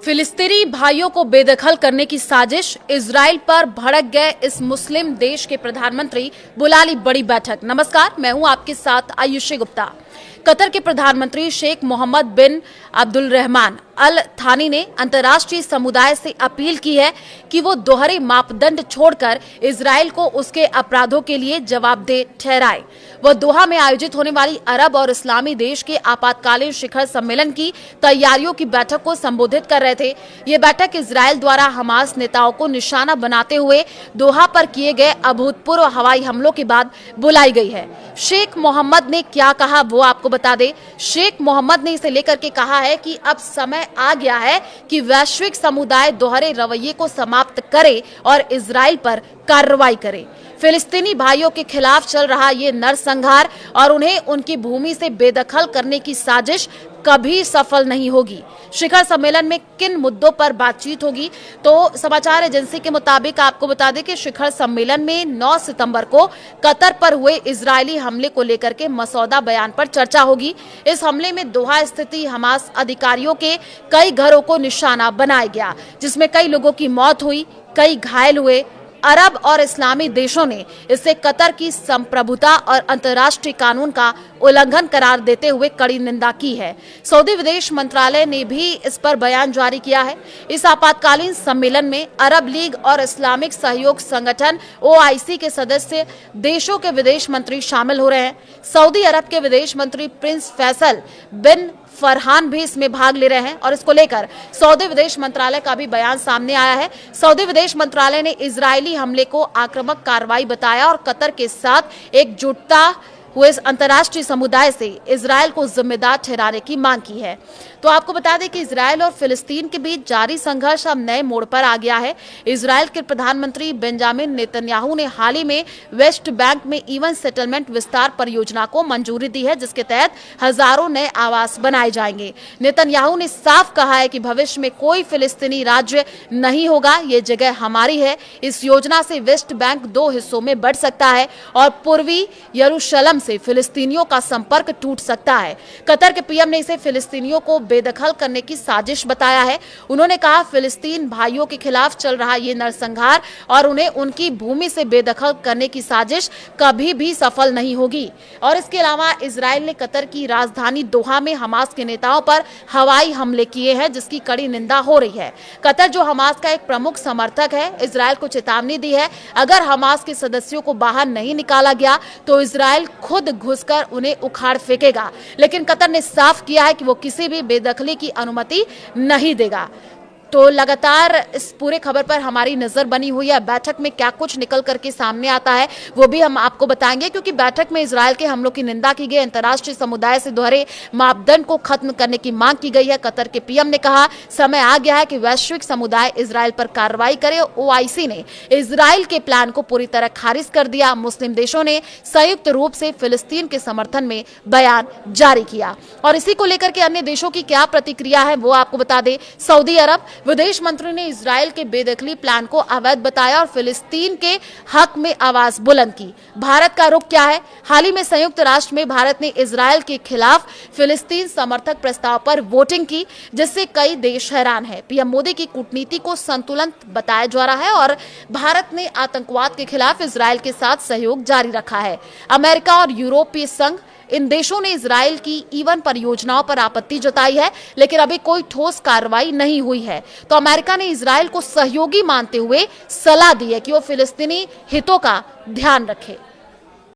फिलिस्तीनी भाइयों को बेदखल करने की साजिश, इजराइल पर भड़क गए इस मुस्लिम देश के प्रधानमंत्री, बुला ली बड़ी बैठक। नमस्कार, मैं हूं आपके साथ आयुषी गुप्ता। कतर के प्रधानमंत्री शेख मोहम्मद बिन अब्दुलरहमान अल थानी ने अंतर्राष्ट्रीय समुदाय से अपील की है कि वो दोहरे मापदंड छोड़कर इजराइल को उसके अपराधों के लिए जवाबदेह ठहराए। वह दोहा में आयोजित होने वाली अरब और इस्लामी देश के आपातकालीन शिखर सम्मेलन की तैयारियों की बैठक को संबोधित कर रहे थे। ये बैठक इजराइल द्वारा हमास नेताओं को निशाना बनाते हुए दोहा पर किए गए अभूतपूर्व हवाई हमलों के बाद बुलाई गई है। शेख मोहम्मद ने क्या कहा वो आपको बता दें। शेख मोहम्मद ने इसे लेकर के कहा है कि अब समय आ गया है कि वैश्विक समुदाय दोहरे रवैये को समाप्त करे और इजराइल पर कार्रवाई करे। फिलिस्तीनी भाइयों के खिलाफ चल रहा ये नरसंहार और उन्हें उनकी भूमि से बेदखल करने की साजिश कभी सफल नहीं होगी। शिखर सम्मेलन में किन मुद्दों पर बातचीत होगी, तो समाचार एजेंसी के मुताबिक आपको बता दें कि शिखर सम्मेलन में 9 सितंबर को कतर पर हुए इजरायली हमले को लेकर के मसौदा बयान पर चर्चा होगी। इस हमले में दोहा स्थित हमास अधिकारियों के कई घरों को निशाना बनाया गया, जिसमें कई लोगों की मौत हुई, कई घायल हुए। अरब और इस्लामी देशों ने इसे कतर की संप्रभुता और अंतर्राष्ट्रीय कानून का उल्लंघन करार देते हुए कड़ी निंदा की है। सऊदी विदेश मंत्रालय ने भी इस पर बयान जारी किया है। इस आपातकालीन सम्मेलन में अरब लीग और इस्लामिक सहयोग संगठन OIC के सदस्य देशों के विदेश मंत्री शामिल हो रहे हैं। सऊदी अरब के विदेश मंत्री प्रिंस फैसल बिन फरहान भी इसमें भाग ले रहे हैं और इसको लेकर सऊदी विदेश मंत्रालय का भी बयान सामने आया है। सऊदी विदेश मंत्रालय ने इजरायली हमले को आक्रामक कार्रवाई बताया और कतर के साथ एकजुटता हुए अंतर्राष्ट्रीय समुदाय से इजराइल को जिम्मेदार ठहराने की मांग की है। तो आपको बता दें कि इजराइल और फिलिस्तीन के बीच जारी संघर्ष अब नए मोड़ पर आ गया है। इजराइल के प्रधानमंत्री बेंजामिन नेतन्याहू ने हाल ही में वेस्ट बैंक में इवन सेटलमेंट विस्तार परियोजना को मंजूरी दी है, जिसके तहत हजारों नए आवास बनाए जाएंगे। नेतन्याहू ने साफ कहा है कि भविष्य में कोई फिलिस्तीनी राज्य नहीं होगा, ये जगह हमारी है। इस योजना से वेस्ट बैंक 2 हिस्सों में बढ़ सकता है और पूर्वी यरूशलेम से फिलिस्तीनियों का संपर्क टूट सकता है। कतर के पीएम ने इसे फिलिस्तीनियों को बेदखल करने की साजिश बताया है। उन्होंने कहा, फिलिस्तीन भाइयों के खिलाफ चल रहा ये नरसंहार और उन्हें उनकी भूमि से बेदखल करने की साजिश कभी भी सफल नहीं होगी। और इसके अलावा इजराइल ने कतर की राजधानी दोहा में हमास के नेताओं पर हवाई हमले किए हैं, जिसकी कड़ी निंदा हो रही है। कतर, जो हमास का एक प्रमुख समर्थक है, इजराइल को चेतावनी दी है, अगर हमास के सदस्यों को बाहर नहीं निकाला गया तो इजराइल खुद घुसकर उन्हें उखाड़ फेंकेगा। लेकिन कतर ने साफ किया है कि वो किसी भी बेदखली की अनुमति नहीं देगा। तो लगातार इस पूरे खबर पर हमारी नजर बनी हुई है। बैठक में क्या कुछ निकल करके सामने आता है वो भी हम आपको बताएंगे, क्योंकि बैठक में इजराइल के हमलों की निंदा की गई, अंतर्राष्ट्रीय समुदाय से दोहरे मापदंड को खत्म करने की मांग की गई है। कतर के पीएम ने कहा, समय आ गया है कि वैश्विक समुदाय इजराइल पर कार्रवाई करे। OIC ने इजराइल के प्लान को पूरी तरह खारिज कर दिया। मुस्लिम देशों ने संयुक्त रूप से फिलिस्तीन के समर्थन में बयान जारी किया और इसी को लेकर के अन्य देशों की क्या प्रतिक्रिया है वो आपको बता दें। सऊदी अरब विदेश मंत्री ने इजराइल के बेदखली प्लान को अवैध बताया और फिलिस्तीन के हक में आवाज बुलंद की। भारत का रुख क्या है? हाल ही में संयुक्त राष्ट्र में भारत ने इजराइल के खिलाफ फिलिस्तीन समर्थक प्रस्ताव पर वोटिंग की, जिससे कई देश हैरान है। पीएम मोदी की कूटनीति को संतुलन बताया जा रहा है और भारत ने आतंकवाद के खिलाफ इजराइल के साथ सहयोग जारी रखा है। अमेरिका और यूरोपीय संघ, इन देशों ने इजराइल की इवन परियोजनाओं पर आपत्ति जताई है, लेकिन अभी कोई ठोस कार्रवाई नहीं हुई है। तो अमेरिका ने इजराइल को सहयोगी मानते हुए सलाह दी है कि वो फिलिस्तीनी हितों का ध्यान रखे।